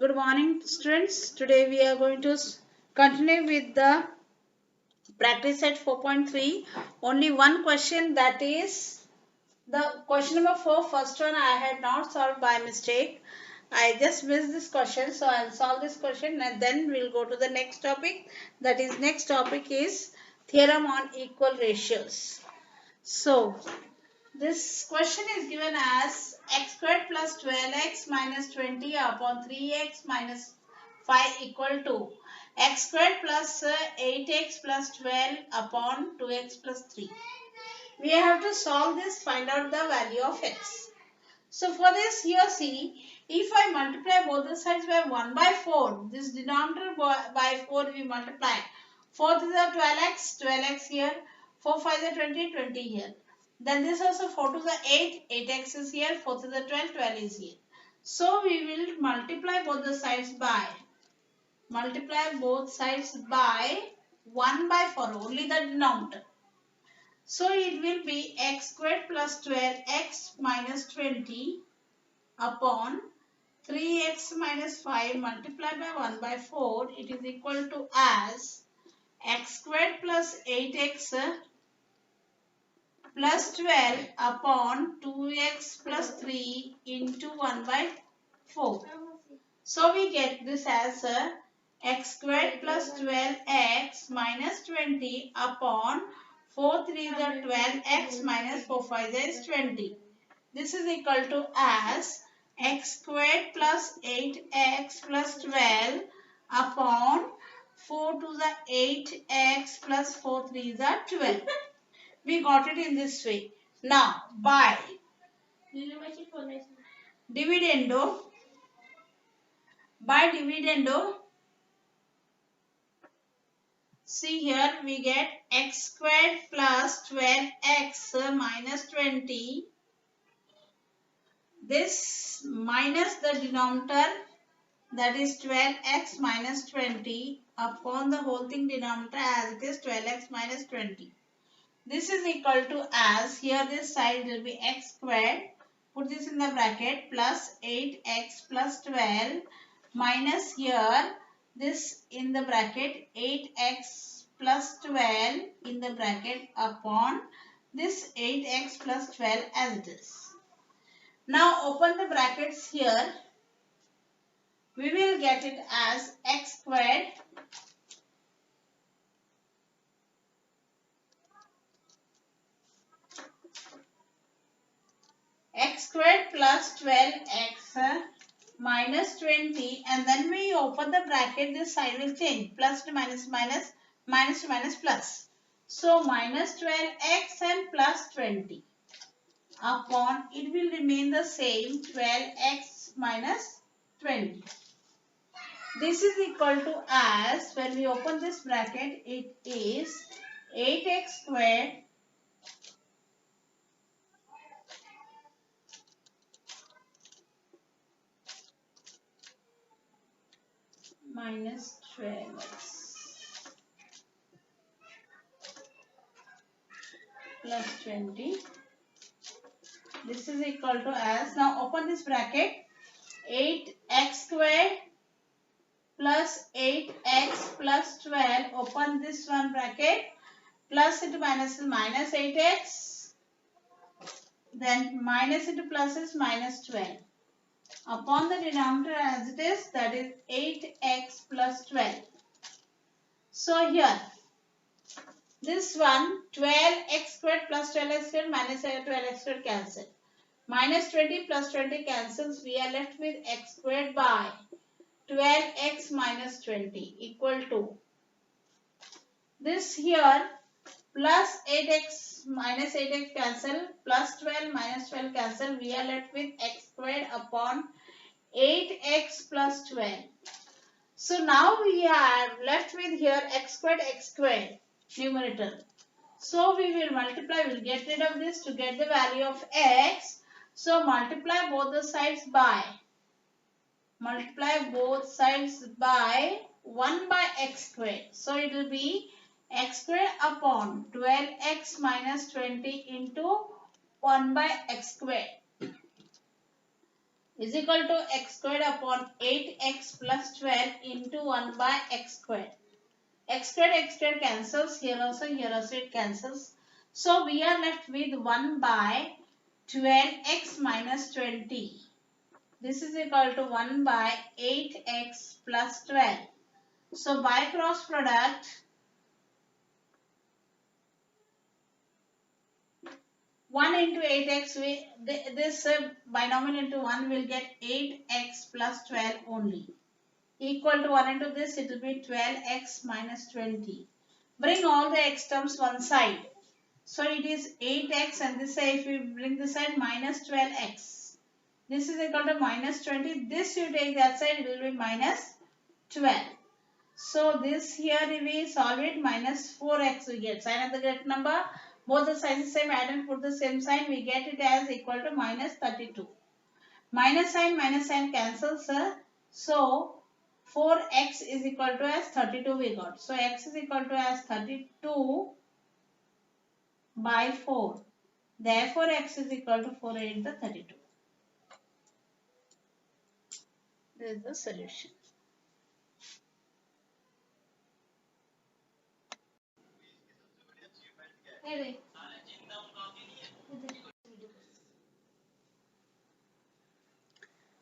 good morning students. Today we are going to continue with the practice set 4.3. Only one question, that is the question number 4. First one I had not solved by mistake. I just missed this question, so I'll solve this question and then we'll go to the next topic. That is, next topic is theorem on equal ratios. So this question is given as x squared plus 12x minus 20 upon 3x minus 5 equal to x squared plus 8x plus 12 upon 2x plus 3. We have to solve this, find out the value of x. So for this, here see, if I multiply both the sides by 1 by 4, this denominator by 4 we multiply. 4 to the 12x, 12x here, 4 5 the 20, 20 here. Then this also 4 to the 8, 8x is here, 4 to the 12, 12 is here. So we will multiply both the sides by 1 by 4, only the denominator. So it will be x squared plus 12x minus 20 upon 3x minus 5 multiplied by 1 by 4. It is equal to as x squared plus 8x plus 12 upon 2x plus 3 into 1 by 4. So we get this as x squared plus 12x minus 20 upon 4 3 is 12x minus 4 5 is 20. This is equal to as x squared plus 8x plus 12 upon 4 to the 8x plus 4 3 is 12. We got it in this way. Now, by dividendo, see here we get x squared plus 12x minus 20. This minus the denominator, that is 12x minus 20 upon the whole thing denominator as it is 12x minus 20. This is equal to as, here this side will be x squared, put this in the bracket, plus 8x plus 12 minus here this in the bracket 8x plus 12 in the bracket upon this 8x plus 12 as it is. Now open the brackets here. We will get it as x squared plus 12x minus 20, and then we open the bracket, this side will change, plus to minus minus, minus to minus plus. So minus 12x and plus 20 upon, it will remain the same, 12x minus 20. This is equal to as, when we open this bracket, it is 8x squared minus 12x plus 20. This is equal to as, now open this bracket, 8x squared plus 8x plus 12, open this one bracket, plus into minus is minus 8x, then minus into plus is minus 12. Upon the denominator as it is, that is 8x plus 12. So here, this one 12x squared plus 12x squared minus 12x squared cancel. Minus 20 plus 20 cancels. We are left with x squared by 12x minus 20 equal to this here plus 8x minus 8x cancel, plus 12 minus 12 cancel. We are left with x squared upon 8x plus 12. So now we are left with here x squared numerator. So we will multiply, we will get rid of this to get the value of x. So multiply both the sides by 1 by x squared. So it will be x squared upon 12x minus 20 into 1 by x squared. is equal to x squared upon 8x plus 12 into 1 by x squared. X squared cancels, here also it cancels. So we are left with 1 by 12x minus 20. This is equal to 1 by 8x plus 12. So by cross product, 1 into 8x, this binomial into 1 will get 8x plus 12 only. Equal to 1 into this, it will be 12x minus 20. Bring all the x terms one side. So it is 8x, and this side, if we bring this side, minus 12x. This is equal to minus 20. This you take that side, it will be minus 12. So this here, if we solve it, minus 4x we get. Sign of the great number. Both the signs same, add and put the same sign. We get it as equal to minus 32. Minus sign cancels. So 4x is equal to as 32 we got. So x is equal to as 32 by 4. Therefore x is equal to 4 into 32. This is the solution.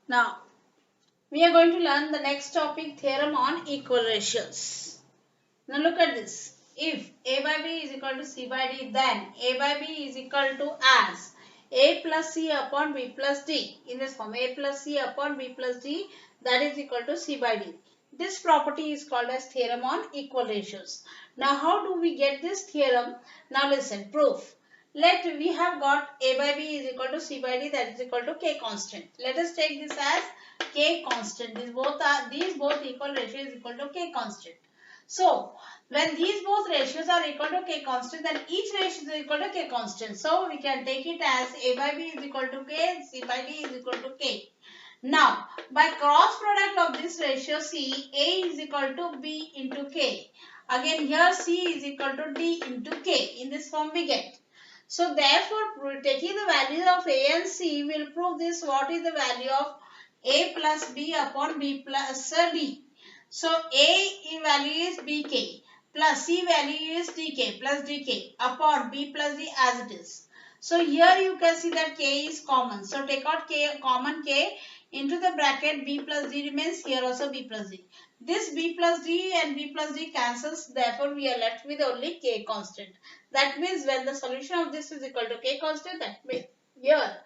Now we are going to learn the next topic, theorem on equal ratios. Now look at this. If a by b is equal to c by d, then a by b is equal to as a plus c upon b plus d. In this form, a plus c upon b plus d, that is equal to c by d. This property is called as theorem on equal ratios. Now how do we get this theorem? Now listen, proof. We have got a by b is equal to c by d, that is equal to k constant. Let us take this as k constant. These both equal ratios is equal to k constant. So when these both ratios are equal to k constant, then each ratio is equal to k constant. So we can take it as a by b is equal to k and c by d is equal to k. Now by cross product of this ratio c, a is equal to b into k. Again here c is equal to d into k. In this form we get. So therefore, taking the values of a and c will prove this. What is the value of a plus b upon b plus d? So a value is bk plus c value is dk plus dk upon b plus d as it is. So here you can see that k is common. So take out k, common k into the bracket, b plus d remains, here also b plus d. This b plus d and b plus d cancels, therefore we are left with only k constant. That means when the solution of this is equal to k constant, that means here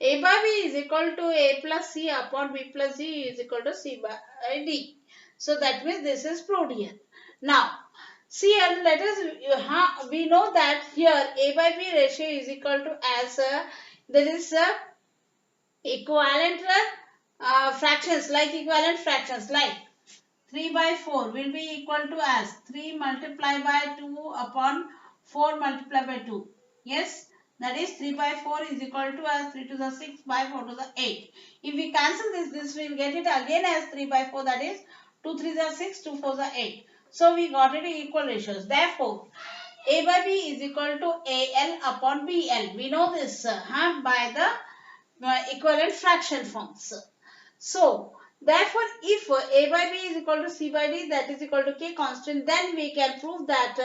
a by b is equal to a plus c upon b plus d is equal to c by d. So that means this is proved here. Now see, and let us, we know that here a by b ratio is equal to as there is equivalent fractions like 3 by 4 will be equal to as 3 multiplied by 2 upon 4 multiplied by 2. Yes, that is 3 by 4 is equal to as 3 to the 6 by 4 to the 8. If we cancel this will get it again as 3 by 4, that is 2 3 is 6, 2 4 is 8. So we got it in equal ratios. Therefore, a by b is equal to al upon bl. We know this by the equivalent fraction forms. So therefore, if a by b is equal to c by d, that is equal to k constant, then we can prove that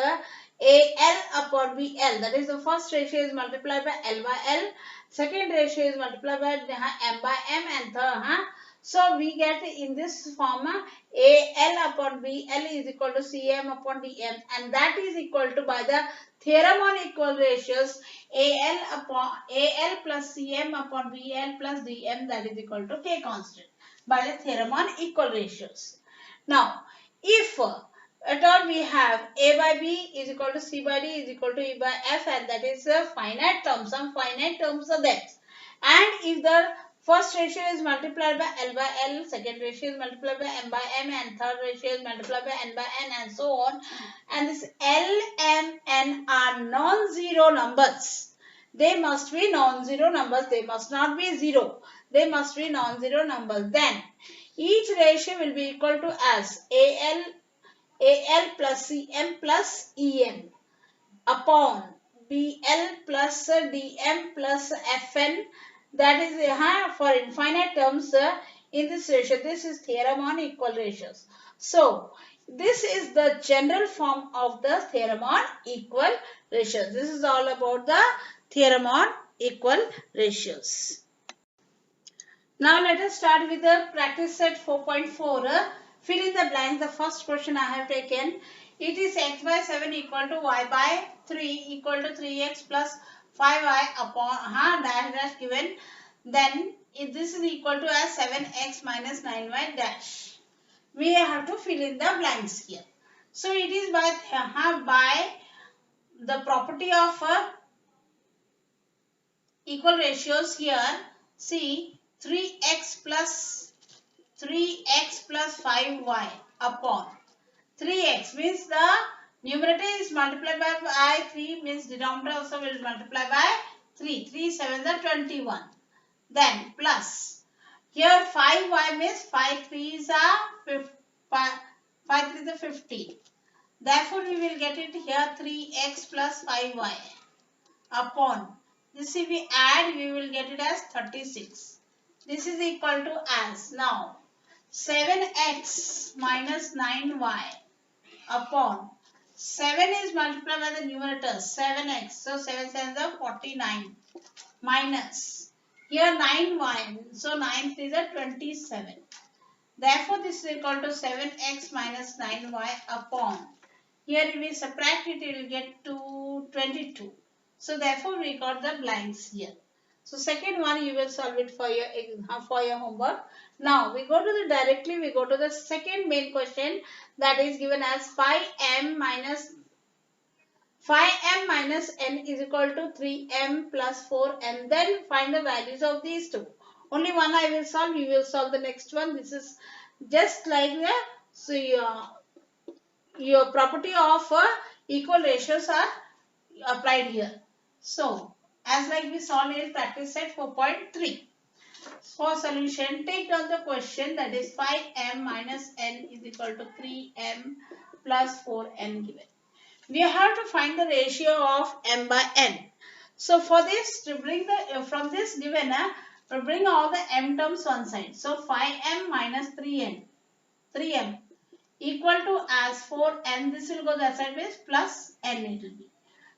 al upon bl, that is the first ratio is multiplied by l by l, second ratio is multiplied by m by m, and third. So we get in this form al upon bl is equal to cm upon dm, and that is equal to, by the theorem on equal ratios, al plus cm upon bl plus dm, that is equal to k constant, by the theorem on equal ratios. Now if at all we have a by b is equal to c by d is equal to e by f, and that is a finite term, some finite terms are that, and if the first ratio is multiplied by L by L, second ratio is multiplied by M by M, and third ratio is multiplied by N by N, and so on. And this L, M, N are non-zero numbers. They must be non-zero numbers. They must not be zero. They must be non-zero numbers. Then each ratio will be equal to as AL plus CM plus EM upon BL plus DM plus FN. that is for infinite terms in this ratio. This is theorem on equal ratios. So this is the general form of the theorem on equal ratios. This is all about the theorem on equal ratios. Now let us start with the practice set 4.4. Fill in the blanks. The first question I have taken. It is x by 7 equal to y by 3 equal to 3x plus 5y upon dash dash given. Then if this is equal to as 7x minus 9y dash. We have to fill in the blanks here. So it is by the property of equal ratios here. See 3x plus 5y upon 3x means the numerator is multiplied by 3 means denominator also will multiply by 3. 3 7 are 21. Then plus here 5y means 5 3s are 5 3s are 15. Therefore we will get it here 3x plus 5y upon this. If we add we will get it as 36. This is equal to as now 7x minus 9y upon 7 is multiplied by the numerator 7x. So 7 7 is 49 minus here 9y. So 9 is 27. Therefore this is equal to 7x minus 9y upon here we subtract it, it will get to 22. So therefore we got the blanks here. So second one you will solve it for your homework. Now we go to the second main question, that is given as 5m minus n is equal to 3m plus 4m. Then find the values of these two. Only one I will solve. You will solve the next one. This is just like your property of equal ratios are applied here. So as like we saw in practice set 4.3. For solution, take down the question, that is 5m minus n is equal to 3m plus 4n given. We have to find the ratio of m by n. So for this, to bring the from this given, to bring all the m terms one side. So 5m minus 3m equal to as 4n. This will go that side means plus n it will be.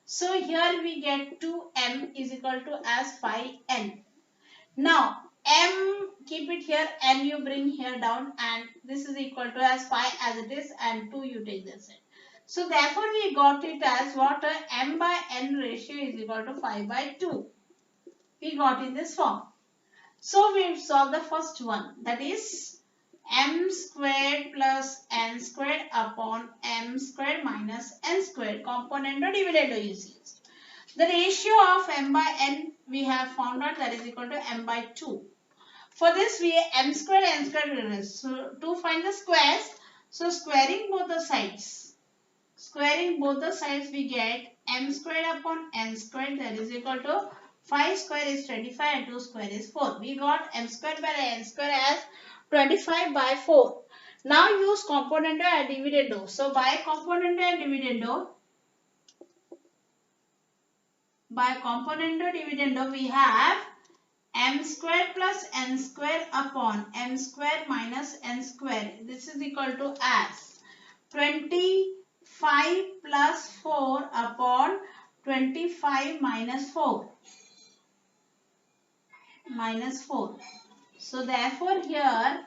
So here we get 2m is equal to as 5n. Now m, keep it here, n you bring here down, and this is equal to as 5 as it is, and 2 you take this side. So therefore we got it as what? M by n ratio is equal to 5 by 2. We got in this form. So we will solve the first one, that is m squared plus n squared upon m squared minus n squared. Componendo dividendo is used. The ratio of m by n we have found out, that is equal to m by 2. For this we m squared n squared. So to find the squares, so squaring both the sides. Squaring both the sides we get m squared upon n squared, that is equal to 5 square is 25 and 2 square is 4. We got m squared by n squared as 25 by 4. Now use componendo and dividendo. So by componendo and dividendo we have m squared plus n squared upon m squared minus n squared. This is equal to as 25 plus 4 upon 25 minus 4. So therefore here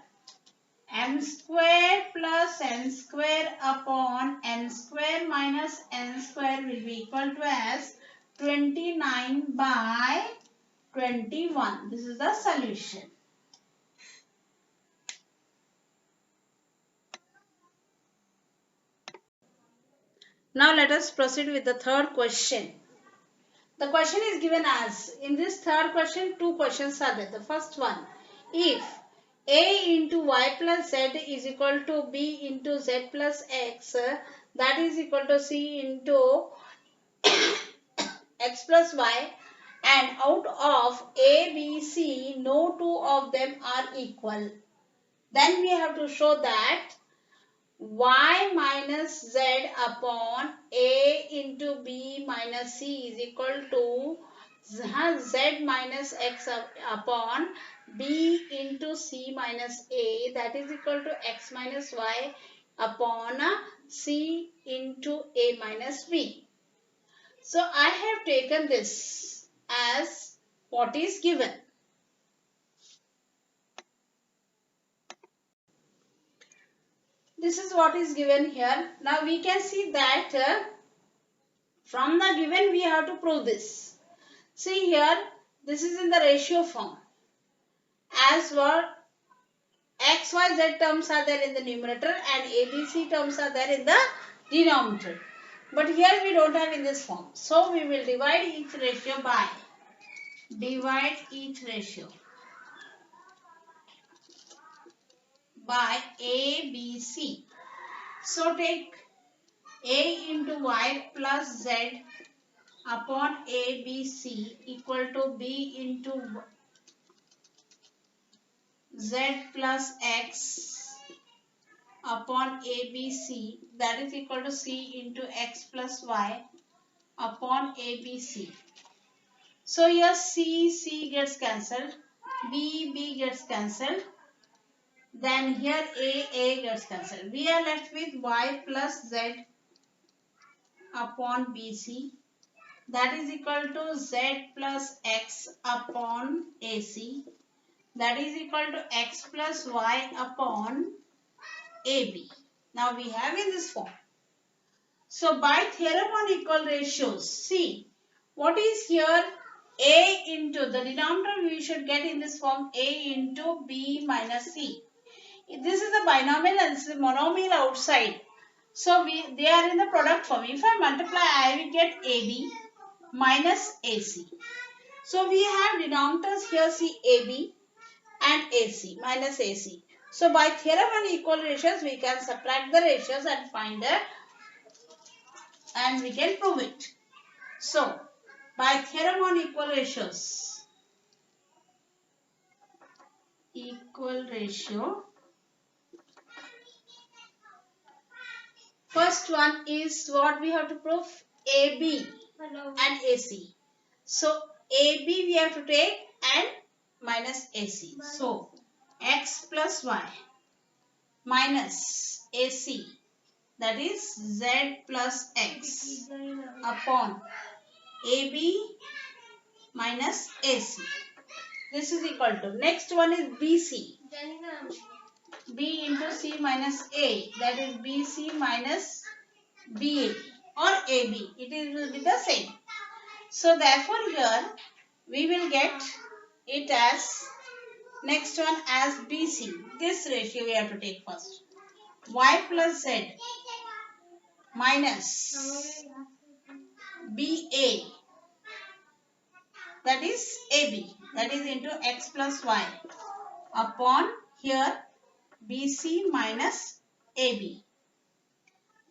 m squared plus n squared upon n squared minus n squared will be equal to as 29 by 21. This is the solution. Now let us proceed with the third question. The question is given as, in this third question, two questions are there. The first one, if a into y plus z is equal to b into z plus x, that is equal to c into x plus y, and out of a, b, c, no two of them are equal, then we have to show that y minus z upon a into b minus c is equal to z minus x upon b into c minus a, that is equal to x minus y upon c into a minus b. So I have taken this as what is given. This is what is given here. Now we can see that from the given we have to prove this. See here, this is in the ratio form. As for x, y, z terms are there in the numerator and a, b, c terms are there in the denominator. But here we don't have in this form. So we will divide each ratio by a, b, c. So take a into y plus z upon a, b, c equal to b into z plus x upon a, b, c, that is equal to c into x plus y upon a, b, c. So here c gets cancelled, b gets cancelled, then here a gets cancelled. We are left with y plus z upon bc, that is equal to z plus x upon ac, that is equal to x plus y upon ab. Now we have in this form. So by theorem on equal ratios, see what is here, a into the denominator we should get in this form, a into b minus c. This is the binomial and this is the monomial outside. So they are in the product form. If I multiply, I will get ab minus ac. So we have denominators here, see ab and ac minus ac. So by theorem on equal ratios, we can subtract the ratios and find the, and we can prove it. So by theorem on equal ratio, first one is what we have to prove, AB and AC. So AB we have to take and minus AC. So x plus y minus AC, that is z plus x upon AB minus AC. This is equal to, next one is BC. B into C minus A, that is BC minus BA or AB. It will be the same. So therefore here we will get it as, next one as BC. This ratio we have to take first. Y plus Z minus BA, that is AB, that is into x plus y upon here BC minus AB.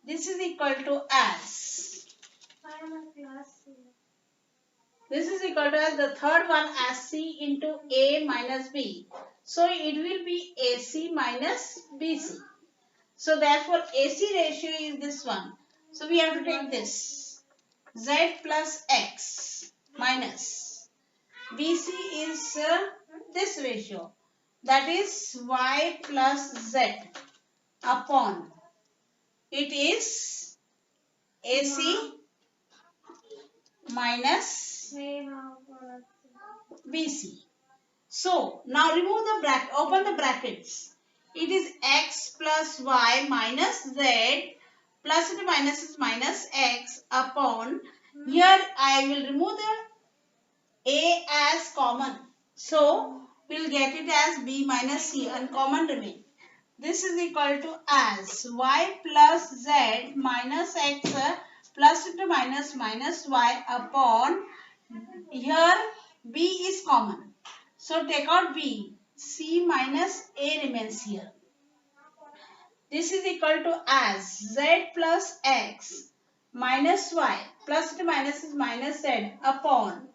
This is equal to as, this is equal to as the third one as C into A minus B. So it will be AC minus BC. So therefore AC ratio is this one. So we have to take this, Z plus X minus BC is this ratio, that is Y plus Z upon, it is AC minus BC. So now remove the bracket, open the brackets. It is x plus y minus z, plus into minus is minus x upon, here I will remove the a as common. So we will get it as b minus c, uncommon remain. This is equal to as y plus z minus x plus into minus minus y upon, here b is common. So take out b, c minus a remains here. This is equal to as z plus x minus y plus into minus is minus z upon,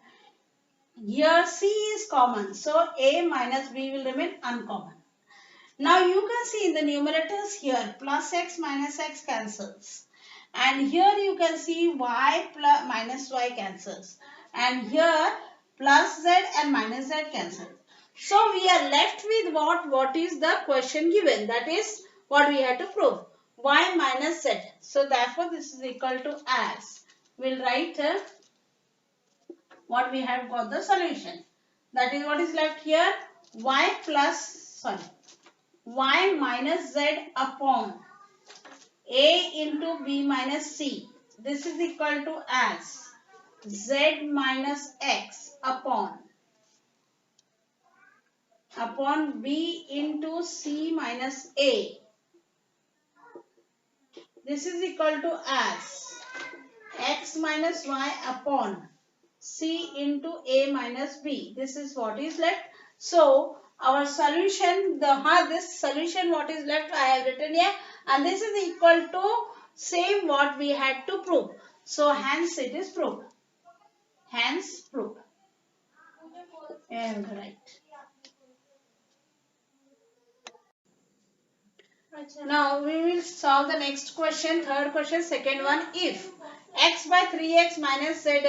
here c is common. So a minus b will remain uncommon. Now you can see in the numerators here plus x minus x cancels, and here you can see y plus minus y cancels, and here plus z and minus z cancel. So we are left with what is the question given, that is what we have to prove, y minus z. So therefore this is equal to as, we'll write what we have got the solution, that is what is left here, y minus z upon a into b minus c. This is equal to as z minus x upon b into c minus a. This is equal to as x minus y upon c into a minus b. This is what is left. So our solution, this solution what is left I have written here, and this is equal to same what we had to prove. So hence it is proved. Hence proved. And right. Now we will solve the next question, third question, second one. If x by 3x minus z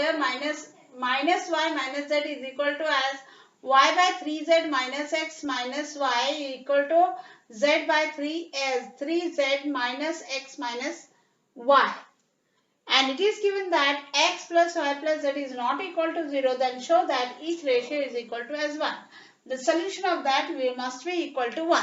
minus y minus z is equal to as y by 3z minus x minus y equal to z by 3z minus x minus y, and it is given that x plus y plus z is not equal to 0, then show that each ratio is equal to as 1. The solution of that must be equal to 1.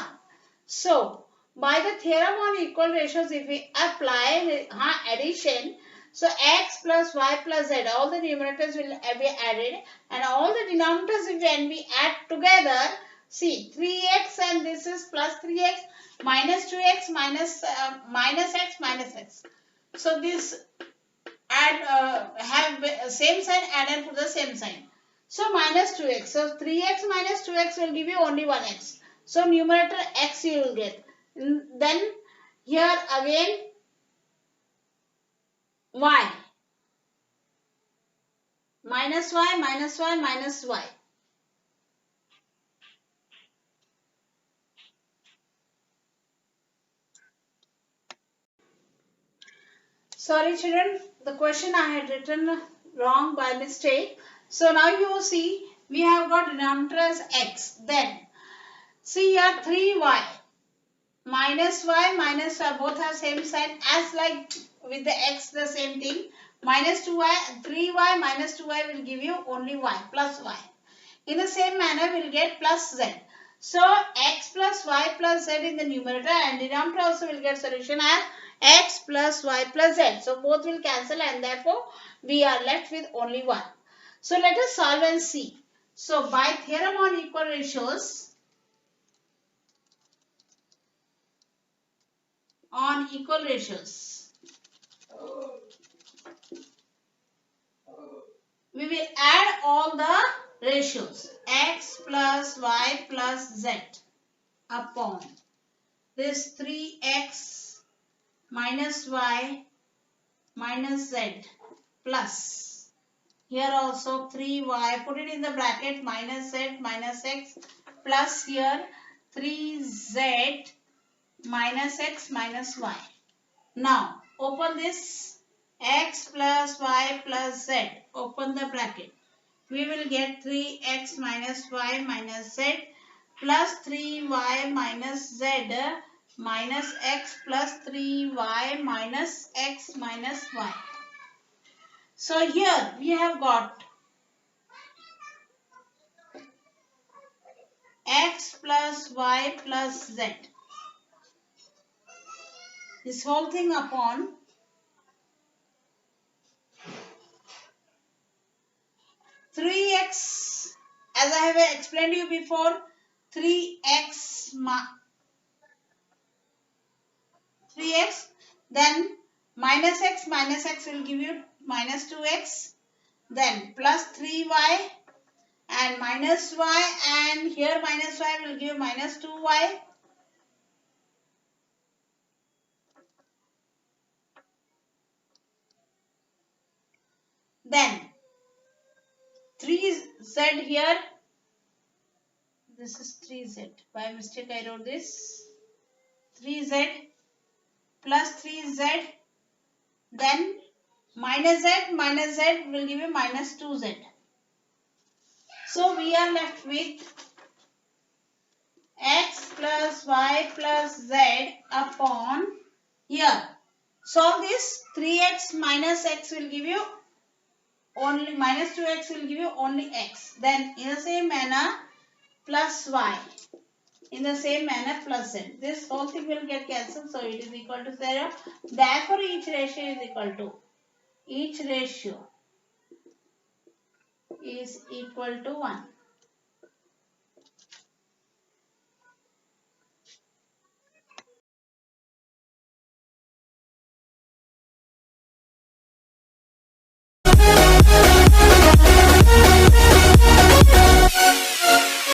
So by the theorem on equal ratios, if we apply addition, so x plus y plus z, all the numerators will be added, and all the denominators when we add together, see 3x and this is plus 3x minus 2x minus x minus x. So this have same sign, add and put the same sign. So minus 2x. So 3x minus 2x will give you only 1x. So numerator x you will get. Then here again y. Minus y minus y minus y. Sorry children, the question I had written wrong by mistake. So now you will see we have got denominator as x. Then see here 3y minus y minus y both have same sign, as like with the x the same thing. Minus 2y, 3y minus 2y will give you only y plus y. In the same manner we will get plus z. So x plus y plus z in the numerator, and denominator also will get solution as x plus y plus z. So both will cancel, and therefore we are left with only 1. So let us solve and see. So by theorem on equal ratios, we will add all the ratios, x plus y plus z upon this 3x minus y minus z plus here also 3y, put it in the bracket, minus z minus x plus here 3z minus x minus y. Now open this x plus y plus z, open the bracket. We will get 3x minus y minus z plus 3y minus z minus x plus 3y minus x minus y. So here we have got x plus y plus z. This whole thing upon 3x, as I have explained to you before, 3x, then minus x will give you minus 2x, then plus 3y and minus y, and here minus y will give minus 2y. Then 3z here, this is 3z, by mistake I wrote this, 3z plus 3z, then minus z will give you minus 2z. So we are left with x plus y plus z upon here. Solve this. 3x minus x will give you only minus 2x will give you only x. Then in the same manner plus y. In the same manner plus z. This whole thing will get cancelled, so it is equal to 0. Therefore each ratio is equal to 1.